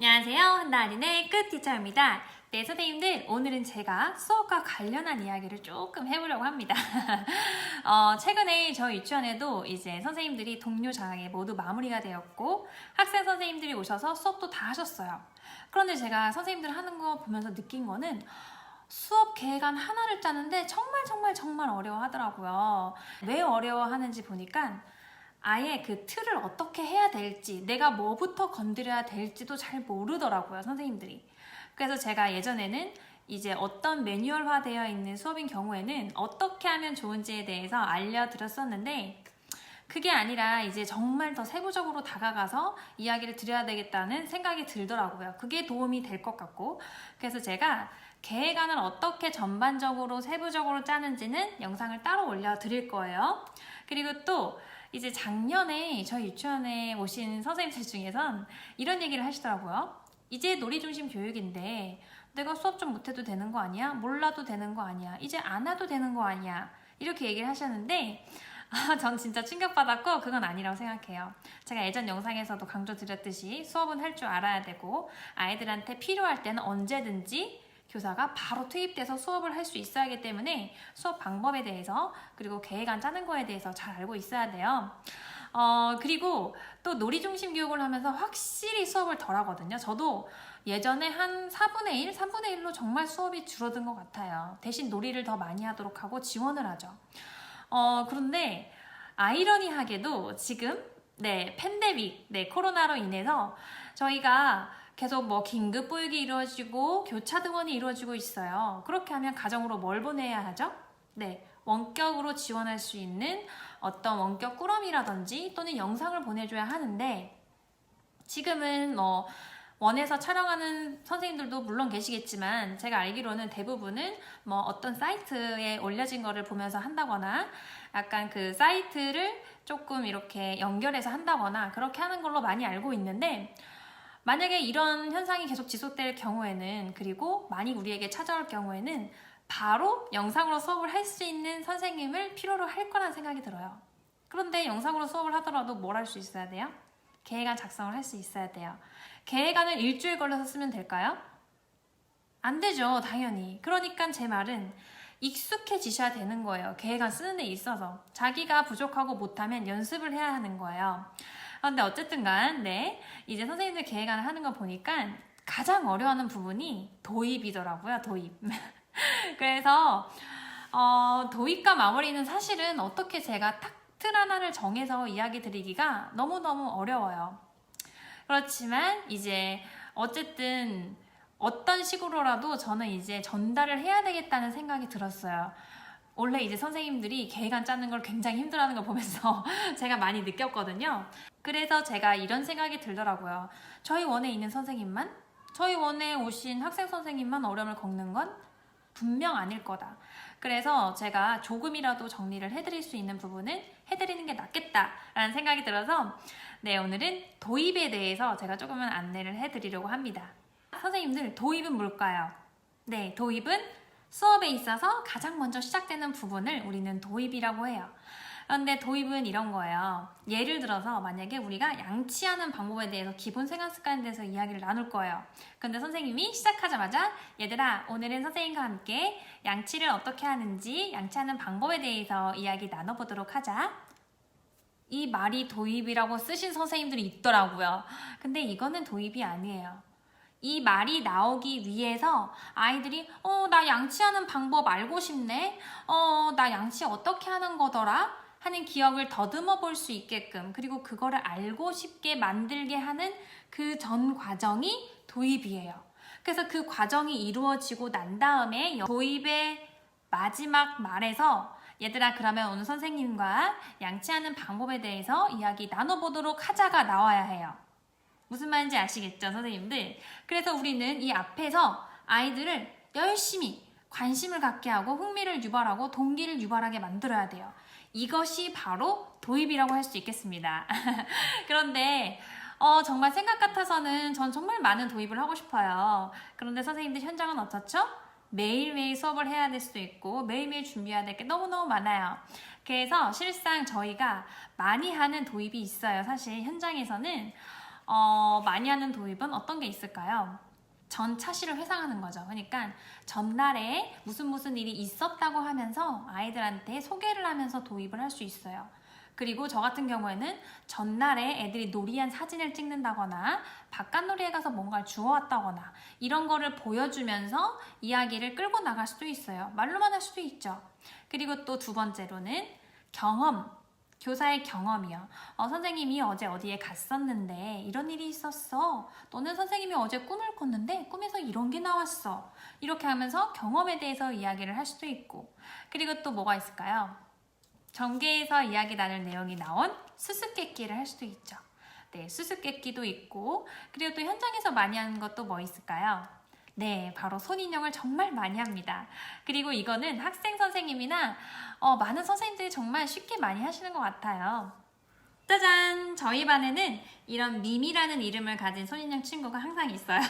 안녕하세요. 한나린의 끝티처입니다. 네, 선생님들, 오늘은 제가 수업과 관련한 이야기를 조금 해보려고 합니다. 최근에 저희 유치원에도 이제 선생님들이 동료 장학이 모두 마무리가 되었고 학생 선생님들이 오셔서 수업도 다 하셨어요. 그런데 제가 선생님들 하는 거 보면서 느낀 거는 수업 계획안 하나를 짜는데 정말 어려워하더라고요. 왜 어려워하는지 보니까 아예 그 틀을 어떻게 해야 될지, 내가 뭐부터 건드려야 될지도 잘 모르더라고요, 선생님들이. 그래서 제가 예전에는 이제 어떤 매뉴얼화 되어 있는 수업인 경우에는 어떻게 하면 좋은지에 대해서 알려드렸었는데, 그게 아니라 이제 정말 더 세부적으로 다가가서 이야기를 드려야 되겠다는 생각이 들더라고요. 그게 도움이 될 것 같고, 그래서 제가 계획안을 어떻게 전반적으로 세부적으로 짜는지는 영상을 따로 올려드릴 거예요. 그리고 또 이제 작년에 저희 유치원에 오신 선생님들 중에선 이런 얘기를 하시더라고요. 이제 놀이중심 교육인데 내가 수업 좀 못해도 되는 거 아니야? 몰라도 되는 거 아니야? 이제 안 와도 되는 거 아니야? 이렇게 얘기를 하셨는데 전 진짜 충격받았고 그건 아니라고 생각해요. 제가 예전 영상에서도 강조드렸듯이 수업은 할 줄 알아야 되고 아이들한테 필요할 때는 언제든지 교사가 바로 투입돼서 수업을 할 수 있어야 하기 때문에 수업 방법에 대해서 그리고 계획안 짜는 거에 대해서 잘 알고 있어야 돼요. 그리고 또 놀이중심 교육을 하면서 확실히 수업을 덜 하거든요. 저도 예전에 한 4분의 1, 3분의 1로 정말 수업이 줄어든 것 같아요. 대신 놀이를 더 많이 하도록 하고 지원을 하죠. 그런데 아이러니하게도 지금 팬데믹, 코로나로 인해서 저희가 계속 긴급 보육이 이루어지고 교차 등원이 이루어지고 있어요. 그렇게 하면 가정으로 뭘 보내야 하죠? 원격으로 지원할 수 있는 어떤 원격 꾸러미라든지 또는 영상을 보내줘야 하는데 지금은 원에서 촬영하는 선생님들도 물론 계시겠지만 제가 알기로는 대부분은 어떤 사이트에 올려진 거를 보면서 한다거나 약간 그 사이트를 조금 이렇게 연결해서 한다거나 그렇게 하는 걸로 많이 알고 있는데 만약에 이런 현상이 계속 지속될 경우에는 그리고 많이 우리에게 찾아올 경우에는 바로 영상으로 수업을 할 수 있는 선생님을 필요로 할 거란 생각이 들어요. 그런데 영상으로 수업을 하더라도 뭘 할 수 있어야 돼요? 계획안 작성을 할 수 있어야 돼요. 계획안을 일주일 걸려서 쓰면 될까요? 안 되죠, 당연히. 그러니까 제 말은 익숙해지셔야 되는 거예요. 계획안 쓰는 데 있어서. 자기가 부족하고 못하면 연습을 해야 하는 거예요. 근데 어쨌든 간 이제 선생님들 계획안을 하는 거 보니까 가장 어려워하는 부분이 도입이더라고요. 도입. 그래서 도입과 마무리는 사실은 어떻게 제가 딱 틀 하나를 정해서 이야기 드리기가 너무너무 어려워요. 그렇지만 이제 어쨌든 어떤 식으로라도 저는 이제 전달을 해야 되겠다는 생각이 들었어요. 원래 이제 선생님들이 계획안 짜는 걸 굉장히 힘들어하는 걸 보면서 제가 많이 느꼈거든요. 그래서 제가 이런 생각이 들더라고요. 저희 원에 있는 선생님만, 저희 원에 오신 학생 선생님만 어려움을 겪는 건 분명 아닐 거다. 그래서 제가 조금이라도 정리를 해드릴 수 있는 부분은 해드리는 게 낫겠다라는 생각이 들어서 오늘은 도입에 대해서 제가 조금은 안내를 해드리려고 합니다. 선생님들, 도입은 뭘까요? 도입은 수업에 있어서 가장 먼저 시작되는 부분을 우리는 도입이라고 해요. 그런데 도입은 이런 거예요. 예를 들어서 만약에 우리가 양치하는 방법에 대해서 기본 생활 습관에 대해서 이야기를 나눌 거예요. 근데 선생님이 시작하자마자 얘들아, 오늘은 선생님과 함께 양치를 어떻게 하는지 양치하는 방법에 대해서 이야기 나눠보도록 하자. 이 말이 도입이라고 쓰신 선생님들이 있더라고요. 근데 이거는 도입이 아니에요. 이 말이 나오기 위해서 아이들이 나 양치하는 방법 알고 싶네. 나 양치 어떻게 하는 거더라? 하는 기억을 더듬어 볼 수 있게끔 그리고 그거를 알고 싶게 만들게 하는 그 전 과정이 도입이에요. 그래서 그 과정이 이루어지고 난 다음에 도입의 마지막 말에서 얘들아, 그러면 오늘 선생님과 양치하는 방법에 대해서 이야기 나눠보도록 하자가 나와야 해요. 무슨 말인지 아시겠죠, 선생님들? 그래서 우리는 이 앞에서 아이들을 열심히 관심을 갖게 하고 흥미를 유발하고 동기를 유발하게 만들어야 돼요. 이것이 바로 도입이라고 할 수 있겠습니다. 그런데 정말 생각 같아서는 전 정말 많은 도입을 하고 싶어요. 그런데 선생님들 현장은 어떻죠? 매일매일 수업을 해야 될 수도 있고 매일매일 준비해야 될 게 너무너무 많아요. 그래서 실상 저희가 많이 하는 도입이 있어요. 사실 현장에서는 많이 하는 도입은 어떤 게 있을까요? 전차시를 회상하는 거죠. 그러니까 전날에 무슨 일이 있었다고 하면서 아이들한테 소개를 하면서 도입을 할 수 있어요. 그리고 저 같은 경우에는 전날에 애들이 놀이한 사진을 찍는다거나 바깥놀이에 가서 뭔가를 주워왔다거나 이런 거를 보여주면서 이야기를 끌고 나갈 수도 있어요. 말로만 할 수도 있죠. 그리고 또 두 번째로는 경험, 교사의 경험이요. 선생님이 어제 어디에 갔었는데 이런 일이 있었어. 또는 선생님이 어제 꿈을 꿨는데 꿈에서 이런 게 나왔어. 이렇게 하면서 경험에 대해서 이야기를 할 수도 있고. 그리고 또 뭐가 있을까요? 전개에서 이야기 나눌 내용이 나온 수수께끼를 할 수도 있죠. 네, 수수께끼도 있고. 그리고 또 현장에서 많이 하는 것도 뭐 있을까요? 네, 바로 손인형을 정말 많이 합니다. 그리고 이거는 학생 선생님이나 많은 선생님들이 정말 쉽게 많이 하시는 것 같아요. 짜잔! 저희 반에는 이런 미미라는 이름을 가진 손인형 친구가 항상 있어요.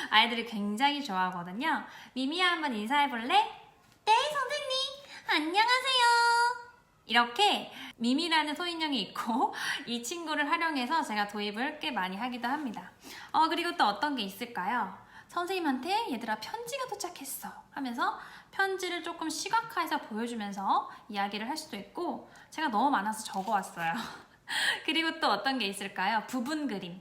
아이들이 굉장히 좋아하거든요. 미미야, 한번 인사해볼래? 네, 선생님! 안녕하세요! 이렇게 미미라는 소인형이 있고 이 친구를 활용해서 제가 도입을 꽤 많이 하기도 합니다. 그리고 또 어떤 게 있을까요? 선생님한테 얘들아 편지가 도착했어 하면서 편지를 조금 시각화해서 보여주면서 이야기를 할 수도 있고, 제가 너무 많아서 적어왔어요. 그리고 또 어떤 게 있을까요? 부분 그림.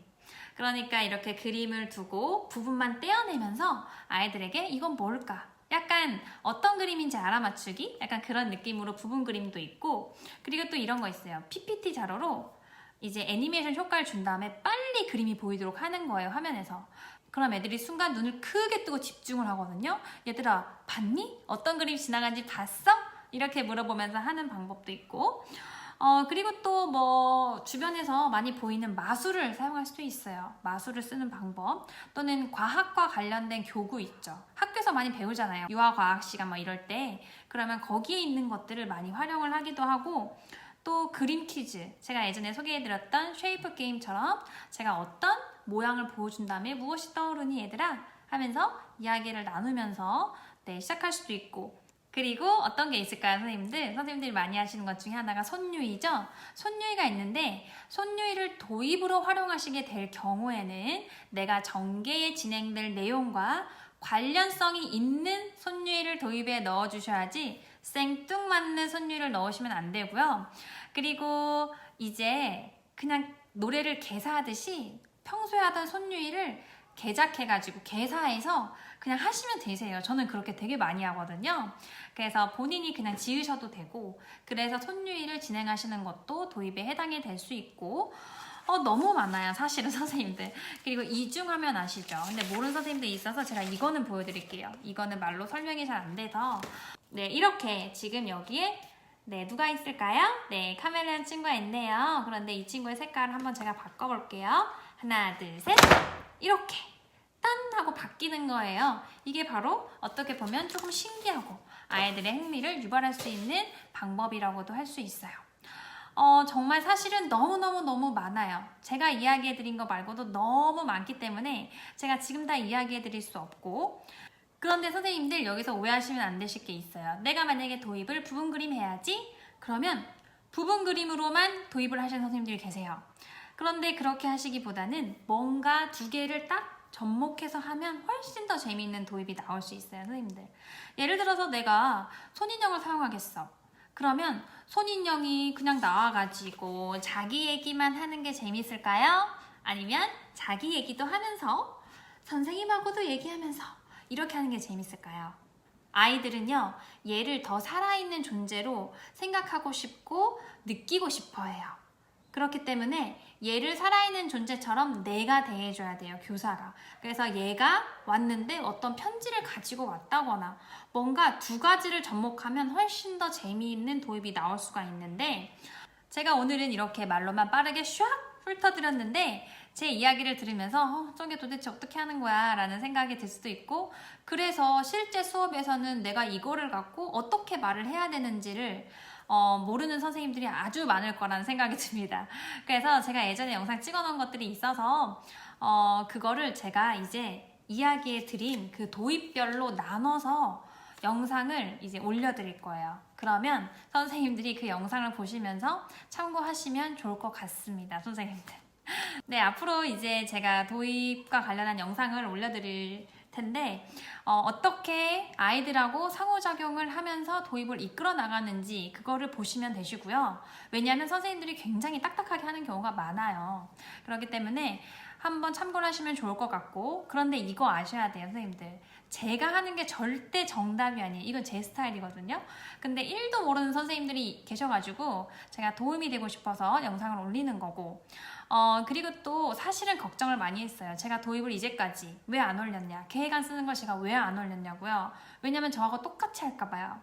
그러니까 이렇게 그림을 두고 부분만 떼어내면서 아이들에게 이건 뭘까? 약간 어떤 그림인지 알아맞추기? 약간 그런 느낌으로 부분 그림도 있고, 그리고 또 이런 거 있어요. PPT 자료로 이제 애니메이션 효과를 준 다음에 빨리 그림이 보이도록 하는 거예요, 화면에서. 그럼 애들이 순간 눈을 크게 뜨고 집중을 하거든요. 얘들아, 봤니? 어떤 그림 지나간지 봤어? 이렇게 물어보면서 하는 방법도 있고, 그리고 또 뭐 주변에서 많이 보이는 마술을 사용할 수도 있어요. 마술을 쓰는 방법, 또는 과학과 관련된 교구 있죠. 학교에서 많이 배우잖아요. 유아과학 시간 뭐 이럴 때. 그러면 거기에 있는 것들을 많이 활용을 하기도 하고, 또 그림 퀴즈, 제가 예전에 소개해드렸던 쉐이프 게임처럼 제가 어떤 모양을 보여준 다음에 무엇이 떠오르니 얘들아? 하면서 이야기를 나누면서 시작할 수도 있고, 그리고 어떤 게 있을까요, 선생님들? 선생님들이 많이 하시는 것 중에 하나가 손유이죠? 손유이가 있는데, 손유이를 도입으로 활용하시게 될 경우에는 내가 전개에 진행될 내용과 관련성이 있는 손유이를 도입에 넣어주셔야지 생뚱맞는 손유이를 넣으시면 안 되고요. 그리고 이제 그냥 노래를 개사하듯이 평소에 하던 손유이를 개작해가지고 개사해서 그냥 하시면 되세요. 저는 그렇게 되게 많이 하거든요. 그래서 본인이 그냥 지으셔도 되고, 그래서 손유이를 진행하시는 것도 도입에 해당이 될 수 있고, 너무 많아요, 사실은 선생님들. 그리고 이중하면 아시죠? 근데 모르는 선생님들이 있어서 제가 이거는 보여드릴게요. 이거는 말로 설명이 잘 안 돼서. 네, 이렇게 지금 여기에 누가 있을까요? 네, 카멜레온 친구가 있네요. 그런데 이 친구의 색깔을 한번 제가 바꿔볼게요. 하나, 둘, 셋. 이렇게 딴 하고 바뀌는 거예요. 이게 바로 어떻게 보면 조금 신기하고 아이들의 흥미를 유발할 수 있는 방법이라고도 할 수 있어요. 정말 사실은 너무 많아요. 제가 이야기해드린 거 말고도 너무 많기 때문에 제가 지금 다 이야기해드릴 수 없고, 그런데 선생님들 여기서 오해하시면 안 되실 게 있어요. 내가 만약에 도입을 부분 그림 해야지? 그러면 부분 그림으로만 도입을 하시는 선생님들이 계세요. 그런데 그렇게 하시기보다는 뭔가 두 개를 딱 접목해서 하면 훨씬 더 재미있는 도입이 나올 수 있어요, 선생님들. 예를 들어서 내가 손인형을 사용하겠어. 그러면 손인형이 그냥 나와가지고 자기 얘기만 하는 게 재밌을까요? 아니면 자기 얘기도 하면서 선생님하고도 얘기하면서 이렇게 하는 게 재밌을까요? 아이들은요, 얘를 더 살아있는 존재로 생각하고 싶고 느끼고 싶어 해요. 그렇기 때문에 얘를 살아있는 존재처럼 내가 대해줘야 돼요, 교사가. 그래서 얘가 왔는데 어떤 편지를 가지고 왔다거나 뭔가 두 가지를 접목하면 훨씬 더 재미있는 도입이 나올 수가 있는데, 제가 오늘은 이렇게 말로만 빠르게 샥 훑어드렸는데 제 이야기를 들으면서 저게 도대체 어떻게 하는 거야 라는 생각이 들 수도 있고, 그래서 실제 수업에서는 내가 이거를 갖고 어떻게 말을 해야 되는지를 모르는 선생님들이 아주 많을 거라는 생각이 듭니다. 그래서 제가 예전에 영상 찍어놓은 것들이 있어서 그거를 제가 이제 이야기해 드린 그 도입별로 나눠서 영상을 이제 올려드릴 거예요. 그러면 선생님들이 그 영상을 보시면서 참고하시면 좋을 것 같습니다, 선생님들. 네, 앞으로 이제 제가 도입과 관련한 영상을 올려드릴 텐데 어떻게 아이들하고 상호작용을 하면서 도입을 이끌어 나가는지 그거를 보시면 되시고요. 왜냐하면 선생님들이 굉장히 딱딱하게 하는 경우가 많아요. 그렇기 때문에 한번 참고를 하시면 좋을 것 같고, 그런데 이거 아셔야 돼요, 선생님들. 제가 하는 게 절대 정답이 아니에요. 이건 제 스타일이거든요. 근데 1도 모르는 선생님들이 계셔가지고 제가 도움이 되고 싶어서 영상을 올리는 거고, 그리고 또 사실은 걱정을 많이 했어요. 제가 도입을 이제까지 왜 안 올렸냐, 계획 안 쓰는 걸 제가 왜 안 올렸냐고요. 왜냐면 저하고 똑같이 할까봐요.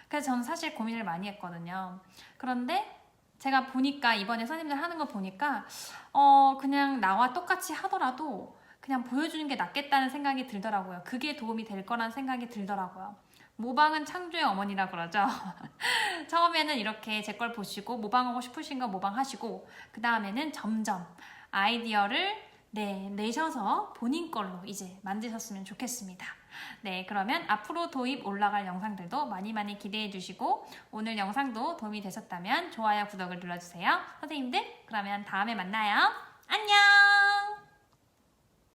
그래서 저는 사실 고민을 많이 했거든요. 그런데 제가 보니까 이번에 선생님들 하는 거 보니까 그냥 나와 똑같이 하더라도 그냥 보여주는 게 낫겠다는 생각이 들더라고요. 그게 도움이 될 거라는 생각이 들더라고요. 모방은 창조의 어머니라 그러죠. 처음에는 이렇게 제 걸 보시고 모방하고 싶으신 거 모방하시고, 그 다음에는 점점 아이디어를 내셔서 본인 걸로 이제 만드셨으면 좋겠습니다. 네, 그러면 앞으로 도입 올라갈 영상들도 많이 많이 기대해 주시고, 오늘 영상도 도움이 되셨다면 좋아요, 구독을 눌러주세요. 선생님들, 그러면 다음에 만나요. 안녕!